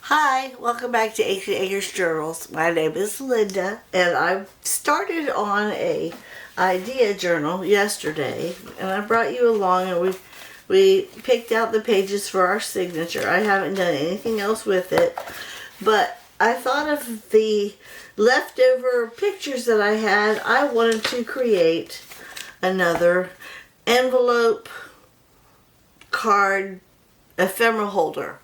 Hi, welcome back to 18 Acres Journals. My name is Linda, and I started on a idea journal yesterday, and I brought you along, and we picked out the pages for our signature. I haven't done anything else with it, but I thought of the leftover pictures that I had. I wanted to create another envelope card ephemera holder.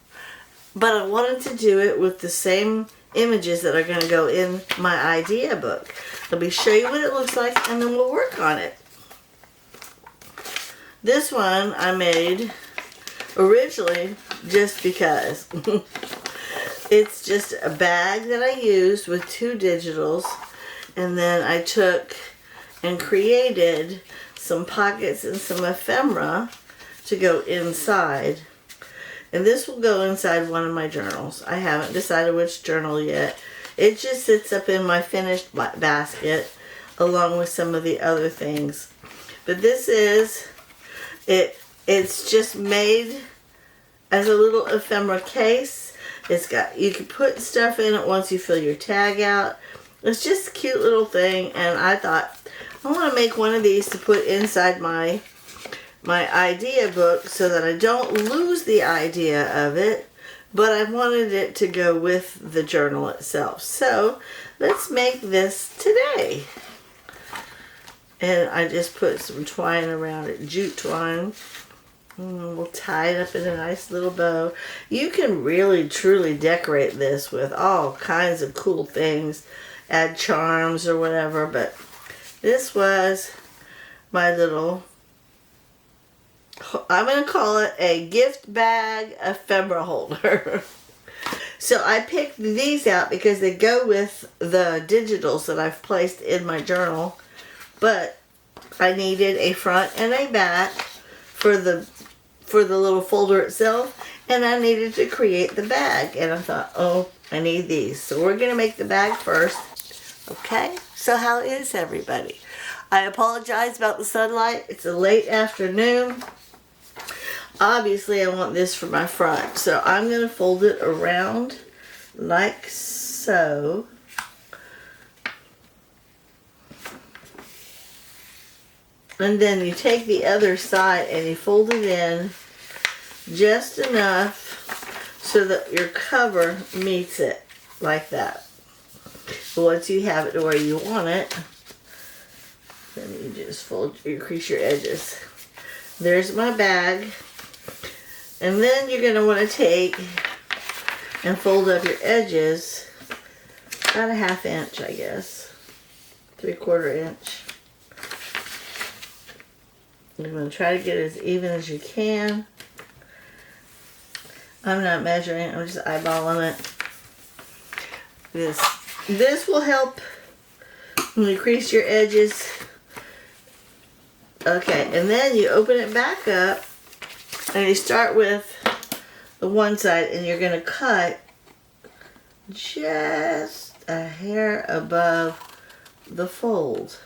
But I wanted to do it with the same images that are going to go in my idea book. Let me show you what it looks like, and then we'll work on it. This one I made originally just because. It's just a bag that I used with two digitals, and then I took and created some pockets and some ephemera to go inside. And this will go inside one of my journals. I haven't decided which journal yet. It just sits up in my finished basket along with some of the other things. But this is, it's just made as a little ephemera case. It's got, you can put stuff in it once you fill your tag out. It's just a cute little thing, and I thought, I want to make one of these to put inside my idea book so that I don't lose the idea of it, but I wanted it to go with the journal itself. So let's make this today. And I just put some twine around it, jute twine. We'll tie it up in a nice little bow. You can really truly decorate this with all kinds of cool things, add charms or whatever, but this was my little, I'm going to call it a gift bag ephemera holder. So I picked these out because they go with the digitals that I've placed in my journal. But I needed a front and a back for the little folder itself. And I needed to create the bag. And I thought, oh, I need these. So we're going to make the bag first. Okay, so how is everybody? I apologize about the sunlight. It's a late afternoon. Obviously, I want this for my front, so I'm going to fold it around like so. And then you take the other side and you fold it in just enough so that your cover meets it, like that. But once you have it to where you want it, then you just crease your edges. There's my bag. And then you're going to want to take and fold up your edges about a 1/2 inch, I guess. 3/4 inch. You're going to try to get it as even as you can. I'm not measuring, I'm just eyeballing it. This will help when you crease your edges. Okay, and then you open it back up. And you start with the one side, and you're going to cut just a hair above the fold.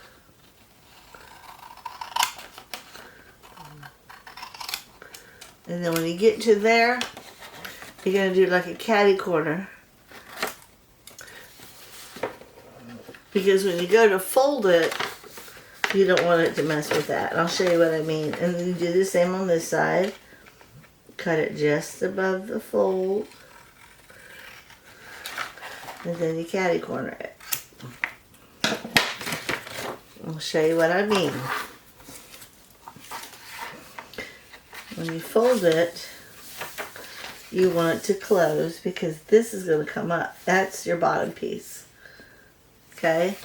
And then when you get to there, you're going to do like a catty corner. Because when you go to fold it, you don't want it to mess with that. And I'll show you what I mean. And then you do the same on this side. Cut it just above the fold. And then you catty corner it. I'll show you what I mean. When you fold it, you want it to close because this is going to come up. That's your bottom piece. Okay?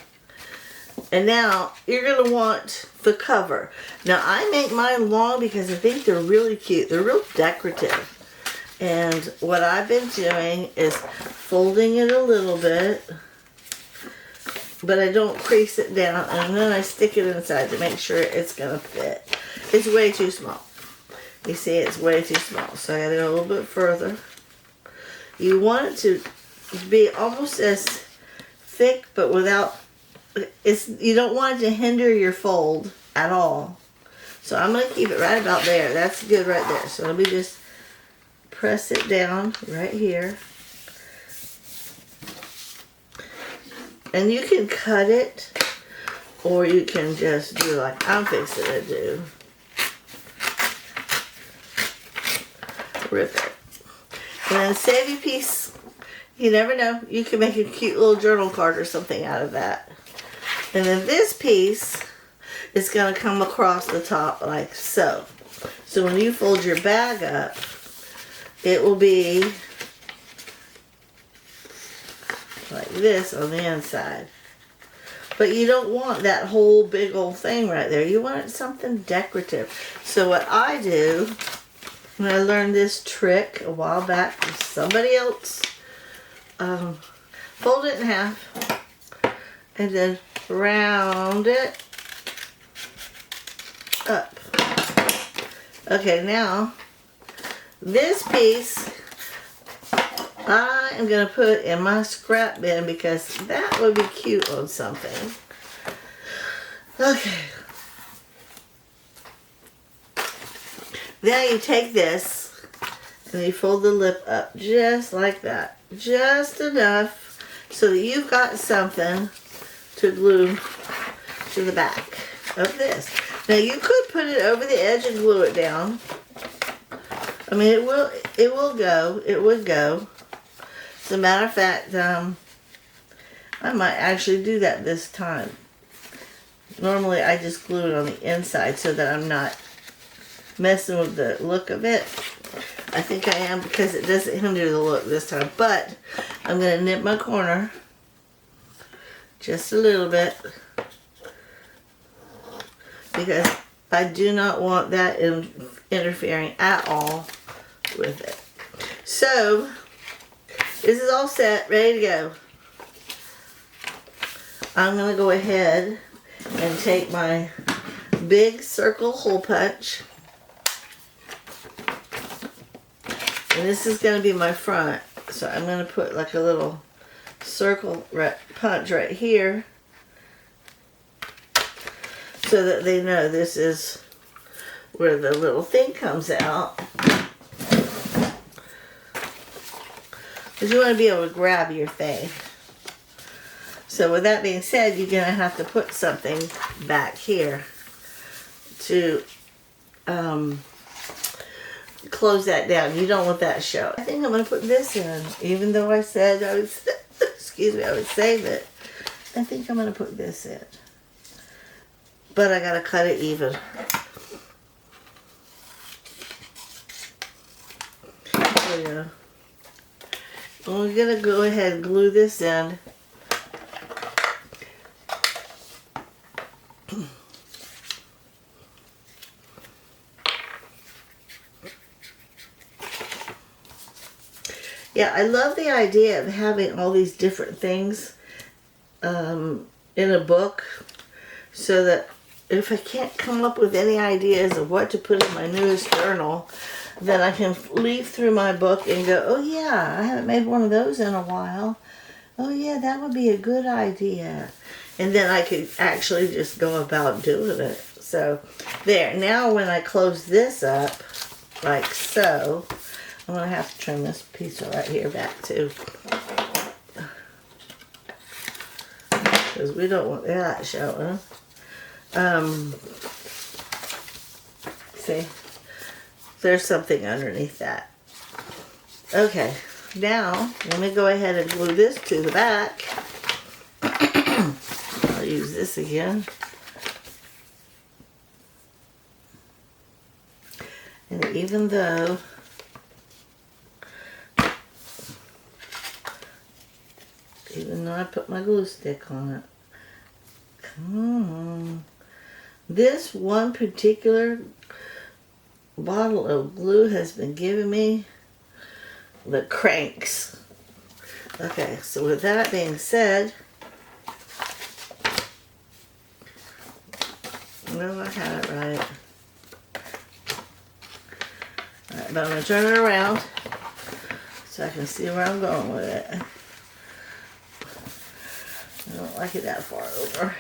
And now you're going to want the cover. Now I make mine long because I think they're really cute. They're real decorative. And what I've been doing is folding it a little bit, but I don't crease it down, and then I stick it inside to make sure it's going to fit. It's way too small. You see, it's way too small. So I got to go a little bit further. You want it to be almost as thick, but without, you don't want it to hinder your fold at all. So I'm going to keep it right about there. That's good right there. So let me just press it down right here. And you can cut it, or you can just do like I'm fixing to do. Rip it. And then save your piece. You never know. You can make a cute little journal card or something out of that. And then this piece is going to come across the top like so. So when you fold your bag up, it will be like this on the inside. But you don't want that whole big old thing right there. You want something decorative. So what I do, when I learned this trick a while back from somebody else, fold it in half and then round it up. Okay, now this piece I am going to put in my scrap bin because that would be cute on something. Okay. Now you take this and you fold the lip up just like that. Just enough so that you've got something to glue to the back of this. Now you could put it over the edge and glue it down. I mean, it will go. It would go. As a matter of fact, I might actually do that this time. Normally I just glue it on the inside so that I'm not messing with the look of it. I think I am because it doesn't hinder the look this time. But I'm going to nip my corner just a little bit because I do not want that interfering at all with it. So this is all set, ready to go. I'm going to go ahead and take my big circle hole punch. And this is going to be my front. So I'm going to put like a little circle punch right here so that they know this is where the little thing comes out. Because you want to be able to grab your thing. So with that being said, you're going to have to put something back here to close that down. You don't want that to show. I think I'm going to put this in, even though I said I would, excuse me, I would save it. I think I'm going to put this in. But I got to cut it even. There we go. We're going to go ahead and glue this in. Yeah, I love the idea of having all these different things in a book so that if I can't come up with any ideas of what to put in my newest journal, then I can leaf through my book and go, oh yeah, I haven't made one of those in a while. Oh yeah, that would be a good idea. And then I could actually just go about doing it. So there, now when I close this up, like so, I'm going to have to trim this piece right here back too. Because we don't want that showing. See? There's something underneath that. Okay, now let me go ahead and glue this to the back. I'll use this again. And even though I put my glue stick on it, come on. This one particular bottle of glue has been giving me the cranks. Okay, so with that being said, well, I had it right. Alright, but I'm going to turn it around so I can see where I'm going with it. I don't like it that far over.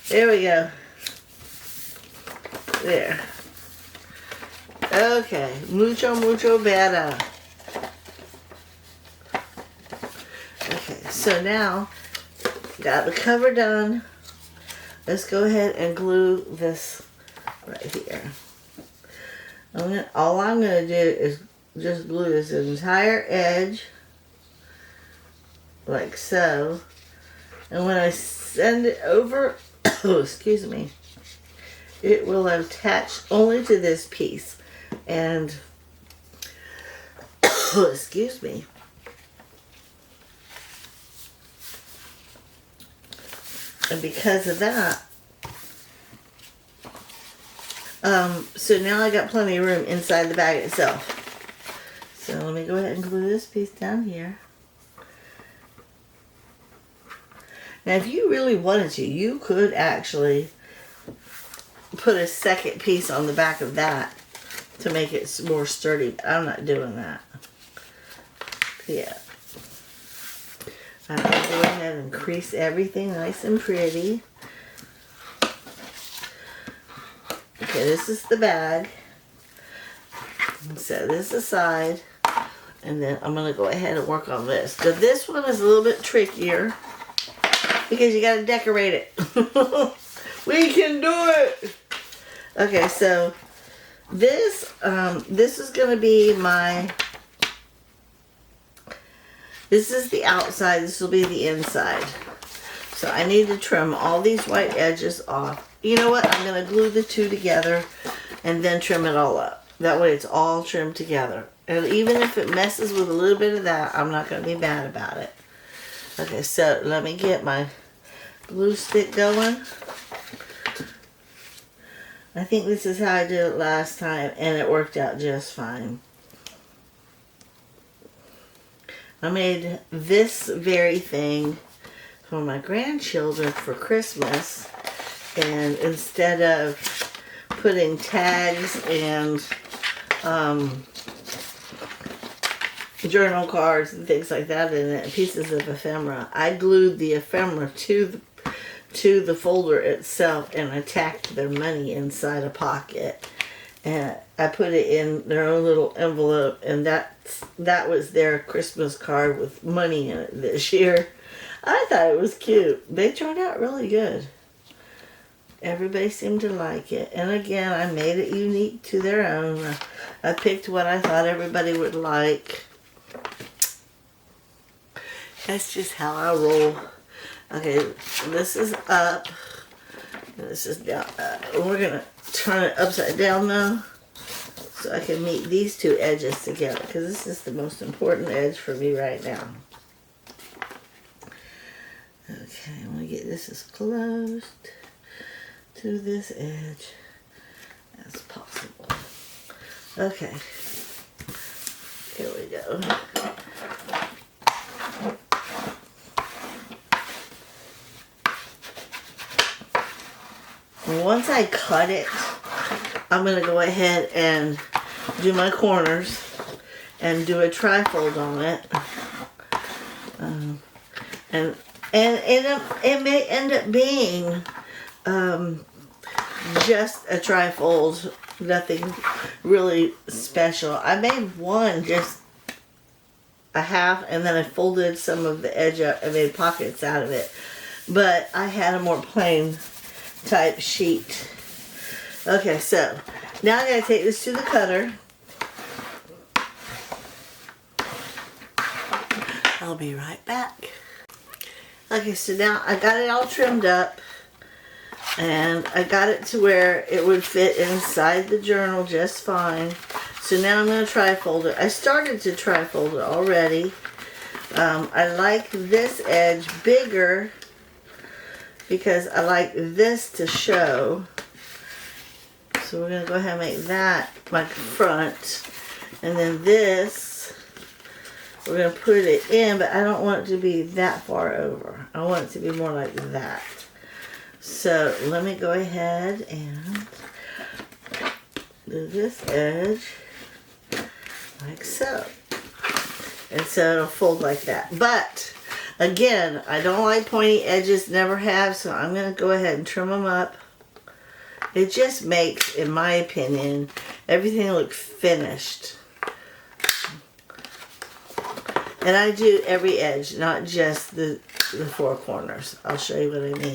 There we go. There. Okay, mucho better. Okay, so now got the cover done. Let's go ahead and glue this right here. All I'm going to do is just glue this entire edge like so. And when I send it over, oh, excuse me, it will attach only to this piece. And, excuse me. And because of that, so now I got plenty of room inside the bag itself. So let me go ahead and glue this piece down here. Now if you really wanted to, you could actually put a second piece on the back of that to make it more sturdy, but I'm not doing that. Yeah. I'm going to go ahead and crease everything nice and pretty. Okay, this is the bag. Set this aside. And then I'm going to go ahead and work on this. But this one is a little bit trickier because you got to decorate it. We can do it! Okay, so this is going to be my... This is the outside, this will be the inside. So I need to trim all these white edges off. You know what, I'm going to glue the two together and then trim it all up. That way it's all trimmed together. And even if it messes with a little bit of that, I'm not going to be mad about it. Okay, so let me get my glue stick going. I think this is how I did it last time and it worked out just fine. I made this very thing for my grandchildren for Christmas, and instead of putting tags and journal cards and things like that in it, pieces of ephemera, I glued the ephemera to the folder itself and I tacked their money inside a pocket. And I put it in their own little envelope, and that was their Christmas card with money in it this year. I thought it was cute. They turned out really good. Everybody seemed to like it. And again, I made it unique to their own. I picked what I thought everybody would like. That's just how I roll. Okay, this is up. This is down. We're going to turn it upside down now so I can meet these two edges together, because this is the most important edge for me right now. Okay, I'm going to get this as close to this edge as possible. Okay, here we go. Once I cut it, I'm going to go ahead and do my corners and do a trifold on it. And it may end up being just a trifold, nothing really special. I made one just a half, and then I folded some of the edge up and made pockets out of it. But I had a more plain type sheet. Okay, so now I gotta take this to the cutter. I'll be right back. Okay, so now I got it all trimmed up and I got it to where it would fit inside the journal just fine. So now I'm going to trifold it. I started to trifold it already. I like this edge bigger because I like this to show. So we're going to go ahead and make that my front. And then this, we're going to put it in, but I don't want it to be that far over. I want it to be more like that. So let me go ahead and do this edge like so. And so it'll fold like that. But again, I don't like pointy edges, never have, so I'm going to go ahead and trim them up. It just makes, in my opinion, everything look finished. And I do every edge, not just the the four corners. I'll show you what I mean.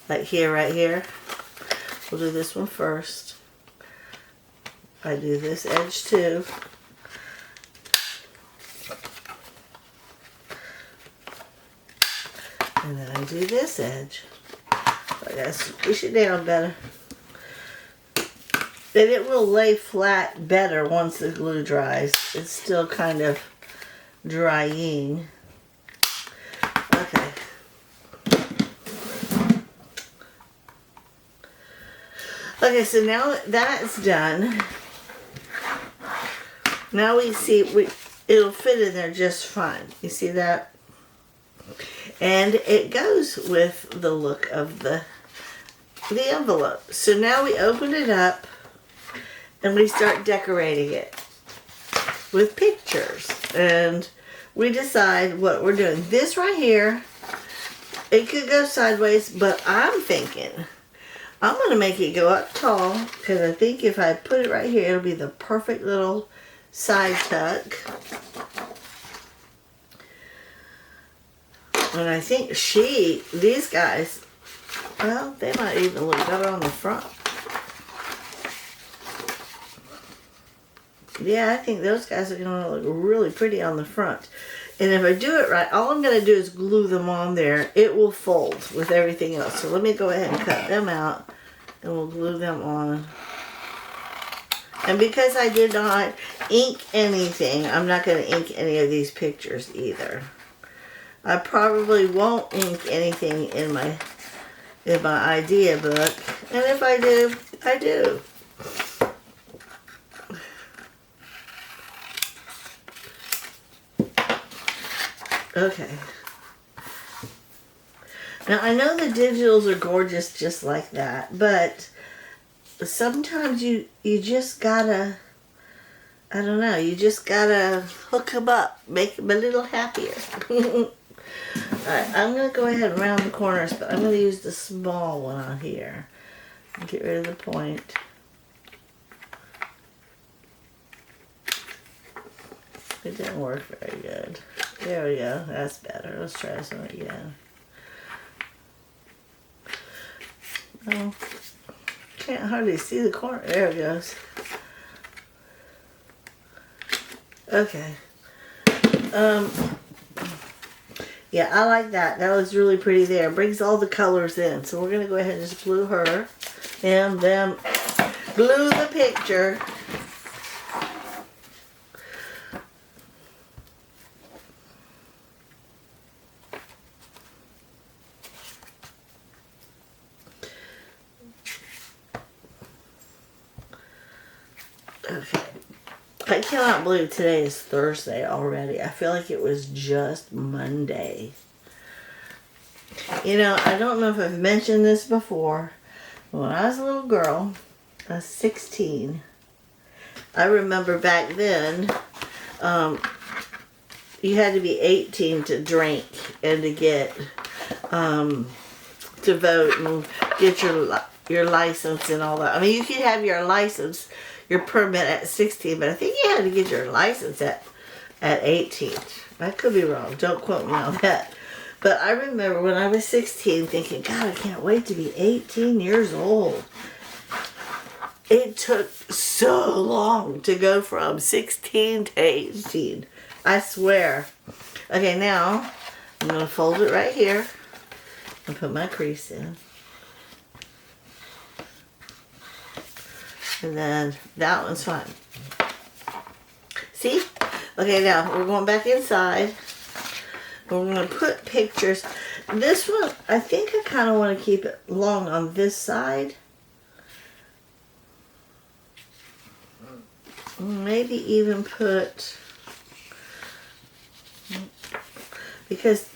Like here, right here. We'll do this one first. I do this edge too. And then I do this edge. I gotta squish it down better. And it will lay flat better once the glue dries. It's still kind of drying. Okay. Okay, so now that's done. Now we see, it'll fit in there just fine. You see that? And it goes with the look of the envelope. So now we open it up and we start decorating it with pictures. And we decide what we're doing. This right here, it could go sideways, but I'm thinking I'm going to make it go up tall, because I think if I put it right here, it'll be the perfect little side tuck. And I think these guys, well, they might even look better on the front. Yeah, I think those guys are going to look really pretty on the front. And if I do it right, all I'm going to do is glue them on there. It will fold with everything else. So let me go ahead and cut them out, and we'll glue them on. And because I did not ink anything, I'm not going to ink any of these pictures either. I probably won't ink anything in my idea book. And if I do, I do. Okay. Now I know the digitals are gorgeous just like that, but sometimes you just gotta, I don't know, you just gotta hook them up, make them a little happier. Alright, I'm gonna go ahead and round the corners, but I'm gonna use the small one on here. Get rid of the point. It didn't work very good. There we go. That's better. Let's try some again. Oh, can't hardly see the corner. There it goes. Okay. Yeah, I like that. That was really pretty there. Brings all the colors in. So we're going to go ahead and just glue her. And then glue the picture. Okay. I cannot believe today is Thursday already. I feel like it was just Monday. You know, I don't know if I've mentioned this before. When I was a little girl, I was 16. I remember back then, you had to be 18 to drink and to get, to vote and get your license and all that. I mean, you could have your license, your permit at 16, but I think you had to get your license at 18. I could be wrong. Don't quote me on that. But I remember when I was 16 thinking, God, I can't wait to be 18 years old. It took so long to go from 16 to 18. I swear. Okay, now I'm going to fold it right here and put my crease in. And then that one's fine. See? Okay, now we're going back inside. We're going to put pictures. This one, I think I kind of want to keep it long on this side. Maybe even put, because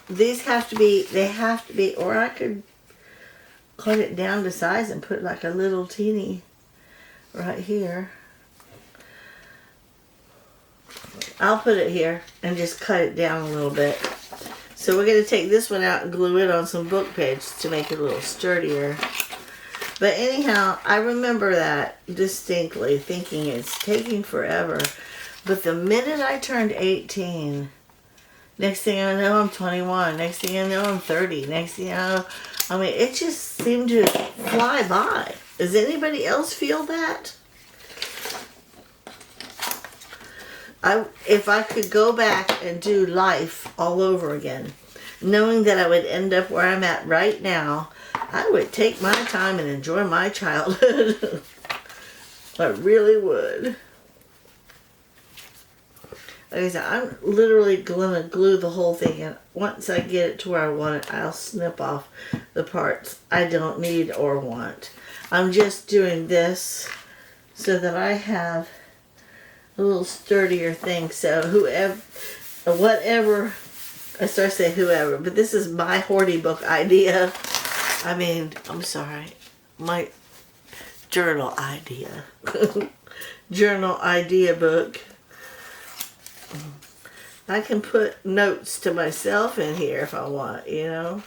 these have to be, or I could cut it down to size and put like a little teeny right here. I'll put it here and just cut it down a little bit. So we're going to take this one out and glue it on some Bookpages to make it a little sturdier. But anyhow, I remember that distinctly, thinking it's taking forever. But the minute I turned 18, Next thing I know, I'm 21. Next thing I know, I'm 30. Next thing I know, I mean, it just seemed to fly by. Does anybody else feel that? If I could go back and do life all over again, knowing that I would end up where I'm at right now, I would take my time and enjoy my childhood. I really would. Like I said, I'm literally going to glue the whole thing, and once I get it to where I want it, I'll snip off the parts I don't need or want. I'm just doing this so that I have a little sturdier thing. So whatever, I start to say whoever, but this is my hoardy book idea. I mean, I'm sorry, my journal idea. Journal idea book. I can put notes to myself in here if I want, you know.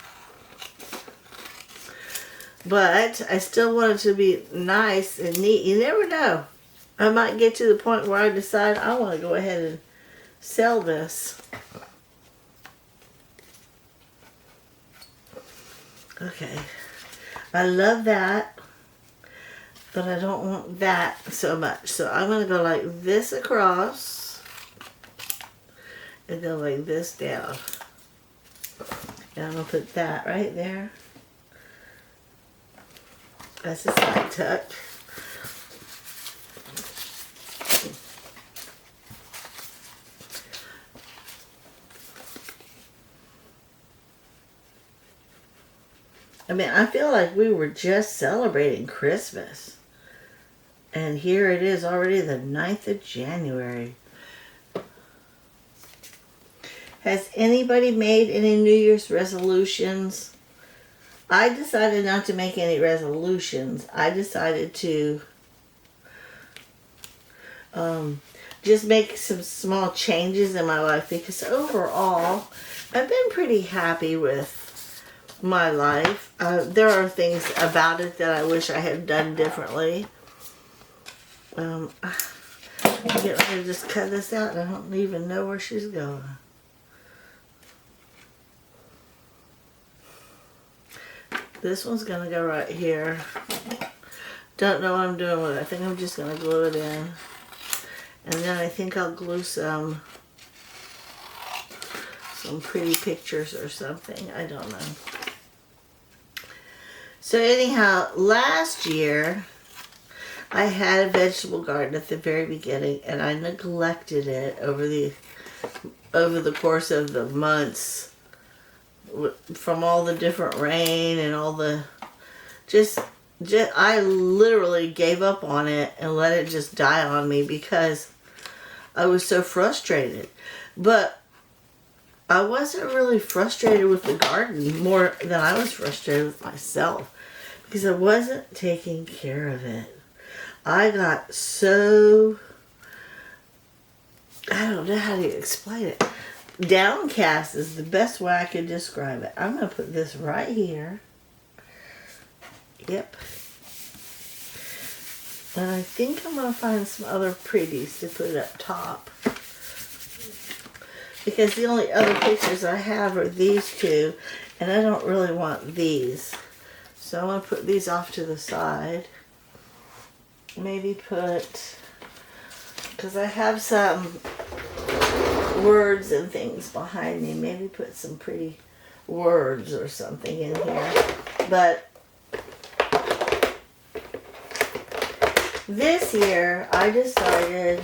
But I still want it to be nice and neat. You never know. I might get to the point where I decide I want to go ahead and sell this. Okay. I love that, but I don't want that so much. So I'm going to go like this across. And then like this down. And I'm going to put that right there. That's a side tuck. I mean, I feel like we were just celebrating Christmas. And here it is already the 9th of January. Has anybody made any New Year's resolutions? I decided not to make any resolutions. I decided to just make some small changes in my life, because overall, I've been pretty happy with my life. There are things about it that I wish I had done differently. I'm getting ready to just cut this out, and I don't even know where she's going. This one's going to go right here. Don't know what I'm doing with it. I think I'm just going to glue it in. And then I think I'll glue some pretty pictures or something. I don't know. So anyhow, last year I had a vegetable garden at the very beginning, and I neglected it over the course of the months. From all the different rain and all the I literally gave up on it and let it just die on me because I was so frustrated. But I wasn't really frustrated with the garden more than I was frustrated with myself, because I wasn't taking care of it. I got so, I don't know how to explain it. Downcast is the best way I could describe it. I'm going to put this right here. Yep. And I think I'm going to find some other pretties to put up top. Because the only other pictures I have are these two. And I don't really want these. So I'm going to put these off to the side. Maybe put, because I have some words and things behind me. Maybe put some pretty words or something in here. But this year I decided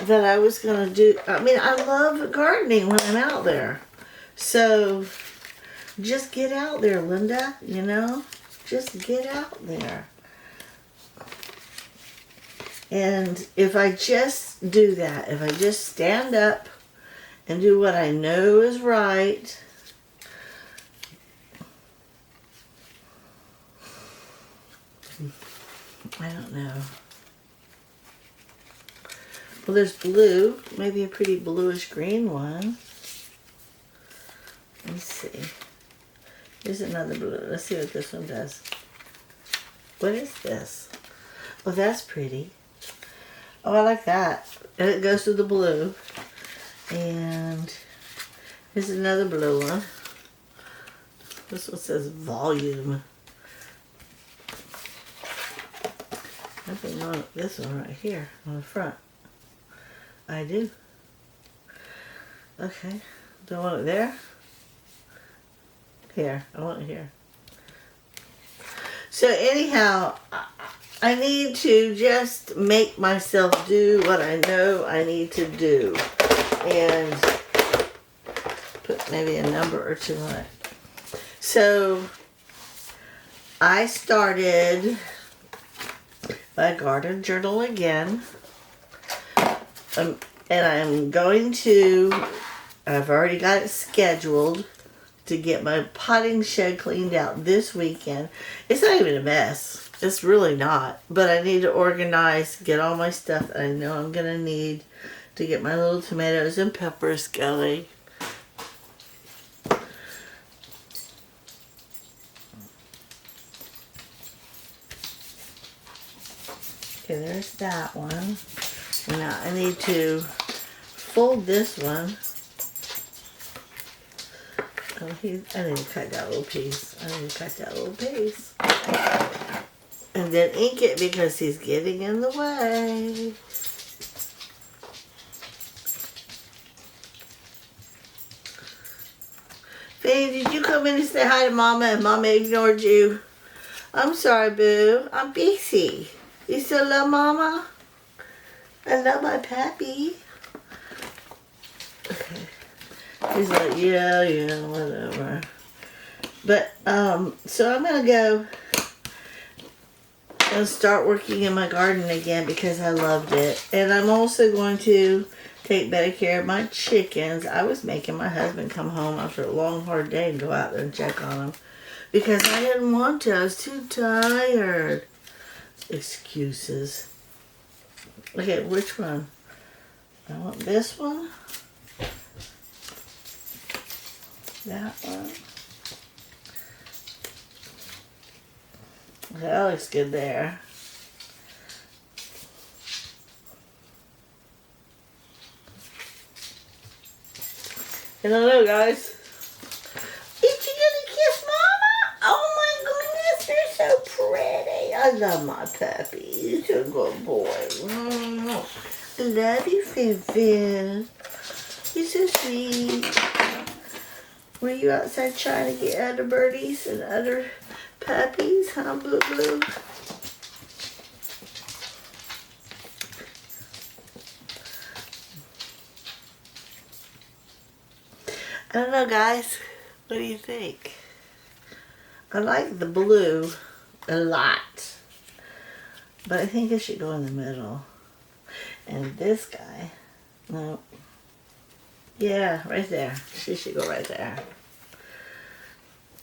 that I was going to do, I mean, I love gardening when I'm out there. So just get out there, Linda, you know? Just get out there. And if I just do that, if I just stand up and do what I know is right, I don't know. Well, there's blue, maybe a pretty bluish green one. Let's see. Here's another blue. Let's see what this one does. What is this? Oh, that's pretty. Oh, I like that. And it goes to the blue. And Here's another blue one. This one says volume. I think I want this one right here on the front. I do. Okay. Do I want it there? Here. I want it here. So anyhow, I need to just make myself do what I know I need to do. And put maybe a number or two on it. So I started my garden journal again. And I'm going to, I've already got it scheduled to get my potting shed cleaned out this weekend. It's not even a mess. It's really not. But I need to organize, get all my stuff that I know I'm going to need to get my little tomatoes and peppers going. Okay, there's that one. Now I need to fold this one. Oh, I need to cut that little piece. And then ink it because he's getting in the way. Fanny, did you come in and say hi to Mama and Mama ignored you? I'm sorry, boo. I'm busy. You still love Mama? I love my pappy. Okay. He's like, yeah, whatever. But, so I'm going to go and start working in my garden again because I loved it. And I'm also going to take better care of my chickens. I was making my husband come home after a long, hard day and go out there and check on them. Because I didn't want to. I was too tired. Excuses. Okay, which one? I want this one. That one. Okay, that looks good there. I don't know, guys. Is you gonna kiss Mama? Oh my goodness, you're so pretty. I love my puppy. He's a good boy. I love you, Fin. You're so sweet. Were you outside trying to get other birdies and other puppies, huh, Boo Boo? I don't know, guys. What do you think? I like the blue a lot. But I think it should go in the middle. And this guy, no. Yeah, right there. She should go right there.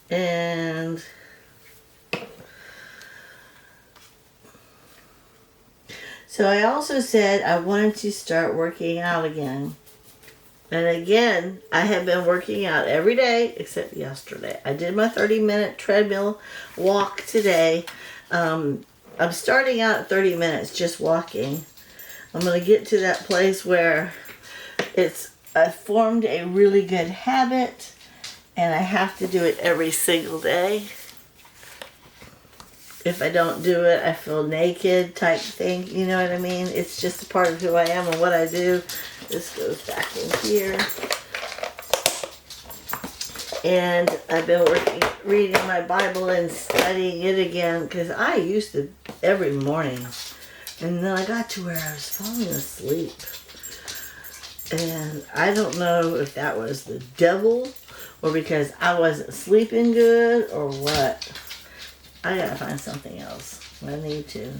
And so I also said I wanted to start working out again. And again, I have been working out every day except yesterday. I did my 30-minute treadmill walk today. I'm starting out at 30 minutes just walking. I'm going to get to that place where I formed a really good habit and I have to do it every single day. If I don't do it, I feel naked type thing. You know what I mean? It's just a part of who I am and what I do. This goes back in here. And I've been reading my Bible and studying it again because I used to every morning. And then I got to where I was falling asleep. And I don't know if that was the devil or because I wasn't sleeping good or what. I gotta find something else. I need to.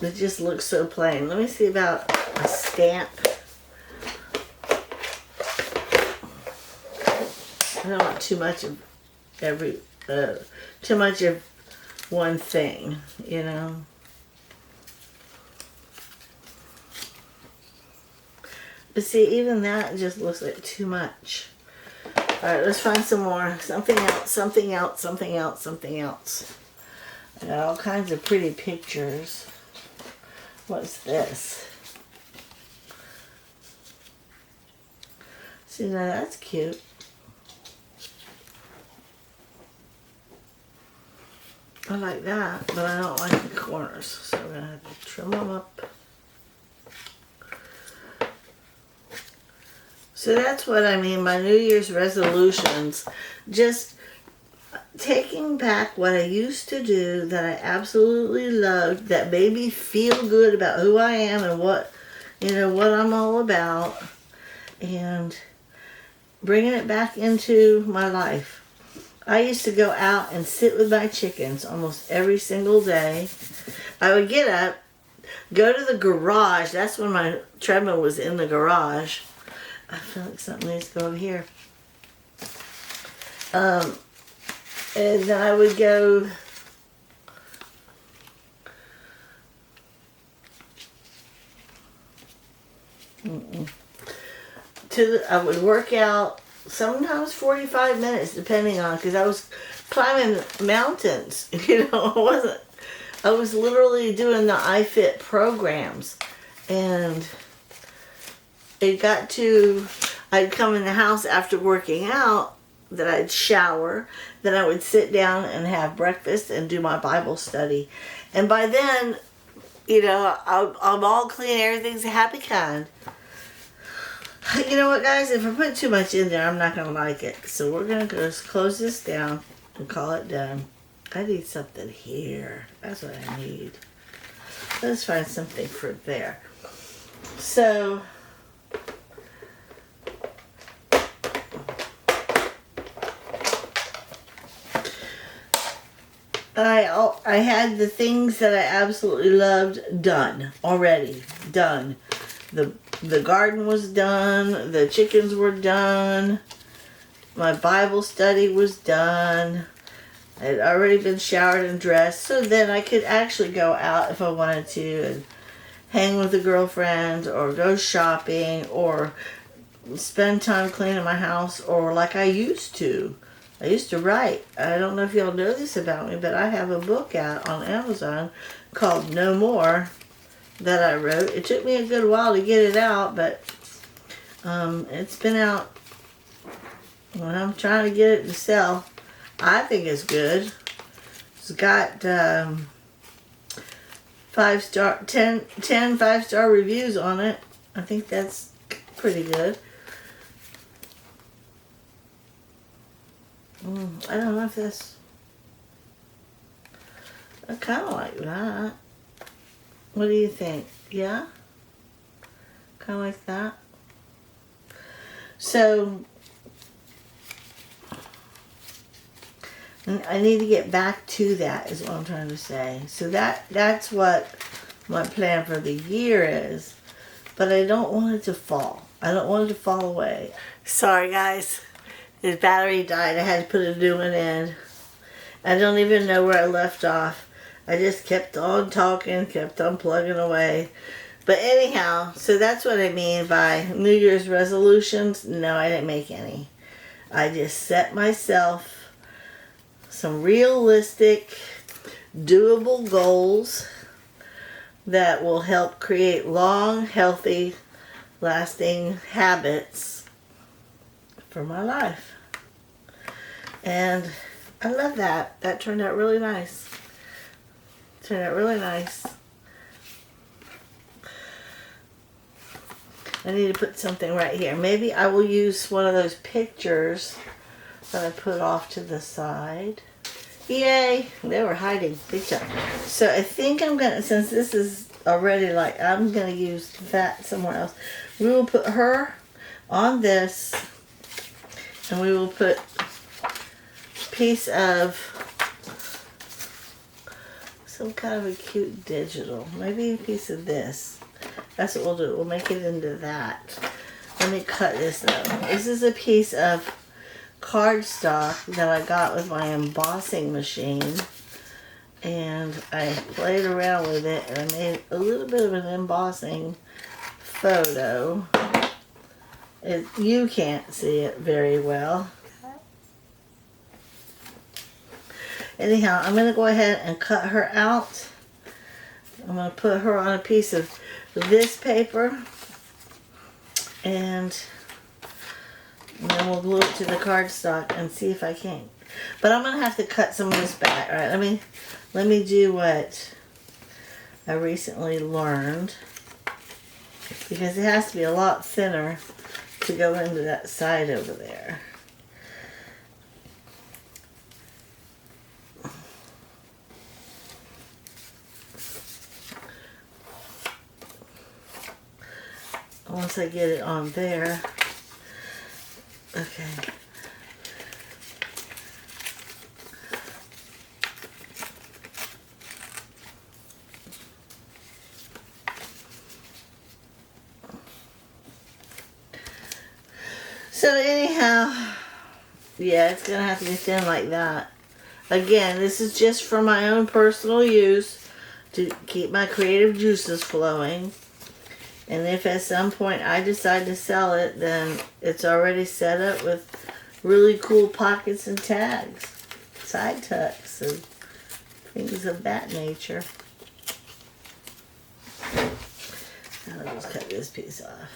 It just looks so plain. Let me see about a stamp. I don't want too much of too much of one thing, you know. But see, even that just looks like too much. Alright, let's find some more. Something else, something else, something else, something else. I got all kinds of pretty pictures. What's this? See, now that's cute. I like that, but I don't like the corners, so I'm going to have to trim them up. So that's what I mean by New Year's resolutions. Just taking back what I used to do that I absolutely loved, that made me feel good about who I am and what, what I'm all about, and bringing it back into my life. I used to go out and sit with my chickens almost every single day. I would get up, go to the garage. That's when my treadmill was in the garage. I feel like something needs to go over here. And then I would go I would work out sometimes 45 minutes, depending on, because I was climbing mountains. I was literally doing the iFit programs, and it got to, I'd come in the house after working out, that I'd shower, then I would sit down and have breakfast and do my Bible study. And by then, I'm all clean, everything's a happy kind. You know what, guys? If I put too much in there, I'm not going to like it. So we're going to just close this down and call it done. I need something here. That's what I need. Let's find something for there. So I had the things that I absolutely loved done already. Done. The garden was done. The chickens were done. My Bible study was done. I had already been showered and dressed, so then I could actually go out if I wanted to and hang with a girlfriend or go shopping or spend time cleaning my house, or like I used to. I used to write. I don't know if y'all know this about me, but I have a book out on Amazon called No More that I wrote. It took me a good while to get it out, but it's been out. When I'm trying to get it to sell, I think it's good. It's got 10 5-star reviews on it. I think that's pretty good. I don't know if that's... I kind of like that. What do you think? Yeah? Kind of like that. So, I need to get back to that is what I'm trying to say. So that's what my plan for the year is. But I don't want it to fall. I don't want it to fall away. Sorry, guys. The battery died. I had to put a new one in. I don't even know where I left off. I just kept on talking, kept on plugging away. But anyhow, so that's what I mean by New Year's resolutions. No, I didn't make any. I just set myself some realistic, doable goals that will help create long, healthy, lasting habits for my life. And I love that. That turned out really nice. Turned out really nice. I need to put something right here. Maybe I will use one of those pictures that I put off to the side. Yay! They were hiding big time. So I think I'm going to, since this is already like, I'm going to use that somewhere else. We will put her on this, and we will put a piece of some kind of a cute digital. Maybe a piece of this. That's what we'll do. We'll make it into that. Let me cut this though. This is a piece of cardstock that I got with my embossing machine. And I played around with it and I made a little bit of an embossing photo. You can't see it very well. Anyhow, I'm going to go ahead and cut her out. I'm going to put her on a piece of this paper. And And then we'll glue it to the cardstock and see if I can. But I'm going to have to cut some of this back. All right, let me do what I recently learned. Because it has to be a lot thinner to go into that side over there. Once I get it on there, okay. So anyhow, yeah, it's gonna have to be thin like that. Again, this is just for my own personal use to keep my creative juices flowing. And if at some point I decide to sell it, then it's already set up with really cool pockets and tags, side tucks, and things of that nature. I'll just cut this piece off.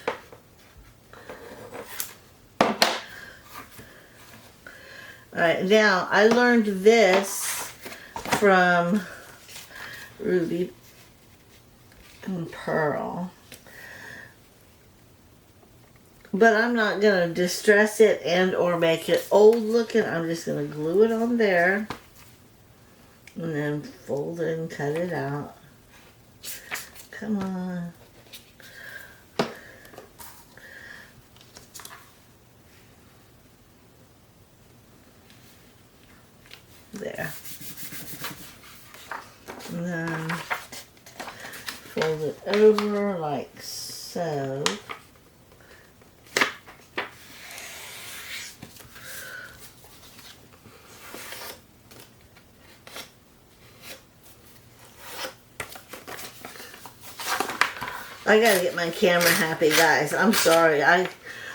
Alright, now I learned this from Ruby and Pearl. But I'm not going to distress it and or make it old looking. I'm just going to glue it on there. And then fold it and cut it out. Come on. There. And then fold it over like so. I gotta get my camera happy, guys. I'm sorry. I'm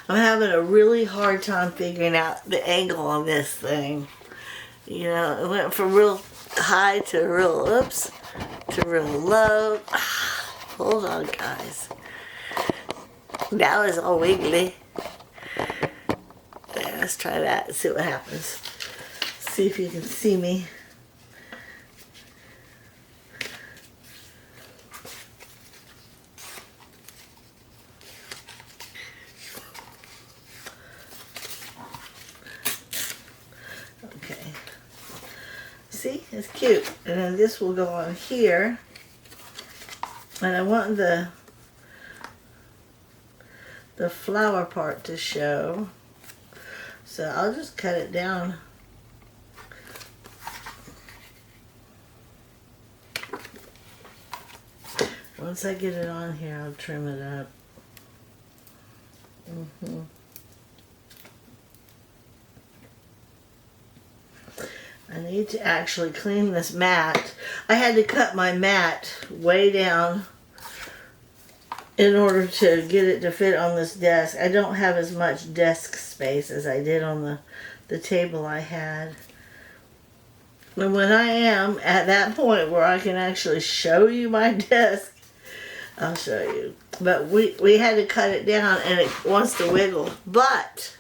having a really hard time figuring out the angle on this thing. You know, it went from real high to real, oops, to real low. Hold on, guys. Now it's all wiggly. Yeah, let's try that and see what happens. See if you can see me. See, it's cute. And then this will go on here. And I want the flower part to show. So I'll just cut it down. Once I get it on here, I'll trim it up. I need to actually clean this mat. I had to cut my mat way down in order to get it to fit on this desk. I don't have as much desk space as I did on the table I had. And when I am at that point where I can actually show you my desk, I'll show you. But we had to cut it down and it wants to wiggle. But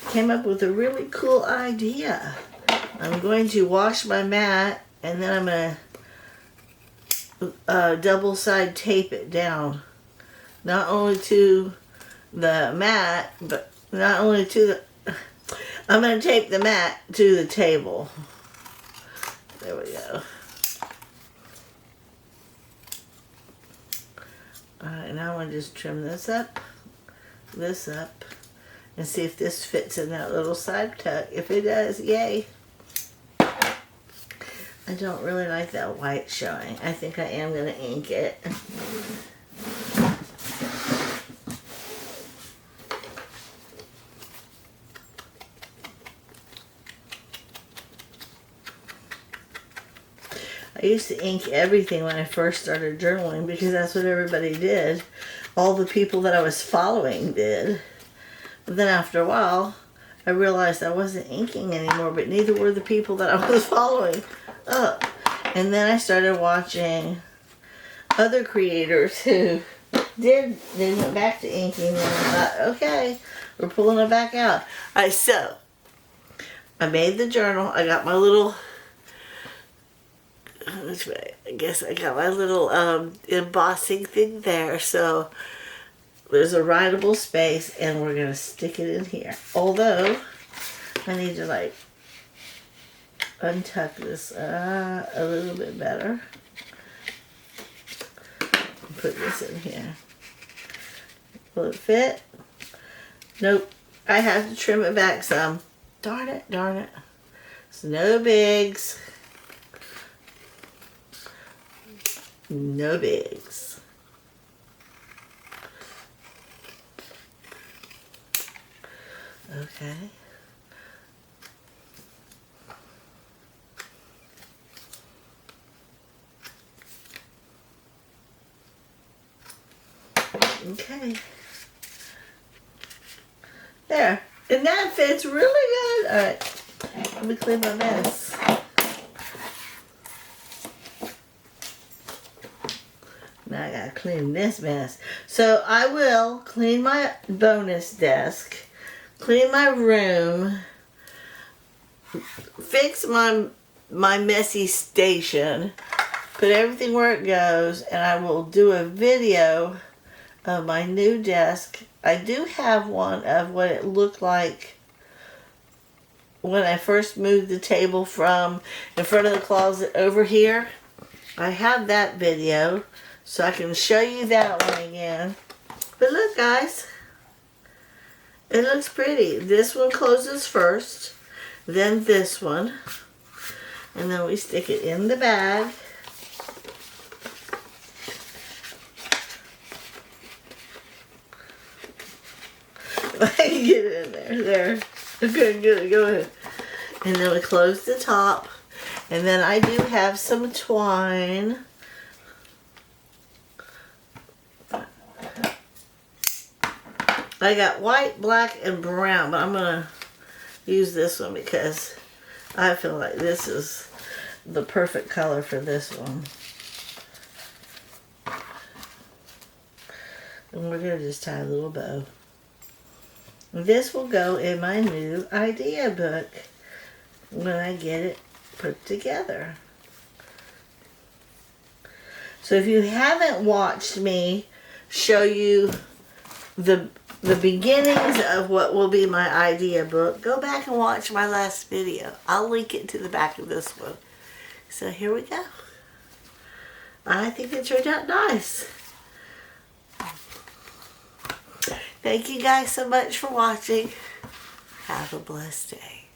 I came up with a really cool idea. I'm going to wash my mat and then I'm going to double side tape it down. Not only to the mat, but not only to the... I'm going to tape the mat to the table. There we go. Alright, now I'm going to just trim this up, and see if this fits in that little side tuck. If it does, yay. I don't really like that white showing. I think I am going to ink it. I used to ink everything when I first started journaling because that's what everybody did. All the people that I was following did. But then after a while, I realized I wasn't inking anymore, but neither were the people that I was following. And then I started watching other creators who they went back to inking, and I thought, okay, We're pulling it back out. Alright, so I made the journal. I got my little, which way? I guess I got my little embossing thing there. So there's a writable space, and we're going to stick it in here. Although, I need to like untuck this a little bit better. Put this in here. Will it fit? Nope. I have to trim it back some. Darn it, darn it. It's no bigs. No bigs. Okay. Okay. There. And that fits really good. Alright. Let me clean my mess. Now I gotta clean this mess. So I will clean my bonus desk, clean my room, fix my messy station, put everything where it goes, and I will do a video of my new desk. I do have one of what it looked like when I first moved the table from in front of the closet over here. I have that video, so I can show you that one again. But look, guys, it looks pretty. This one closes first, then this one, and then we stick it in the bag. I can get it in there. There. Okay, good. Go ahead. And then we close the top. And then I do have some twine. I got white, black, and brown, but I'm going to use this one because I feel like this is the perfect color for this one. And we're going to just tie a little bow. This will go in my new idea book when I get it put together. So if you haven't watched me show you the beginnings of what will be my idea book, go back and watch my last video. I'll link it to the back of this one. So here we go. I think it turned out nice. Thank you guys so much for watching. Have a blessed day.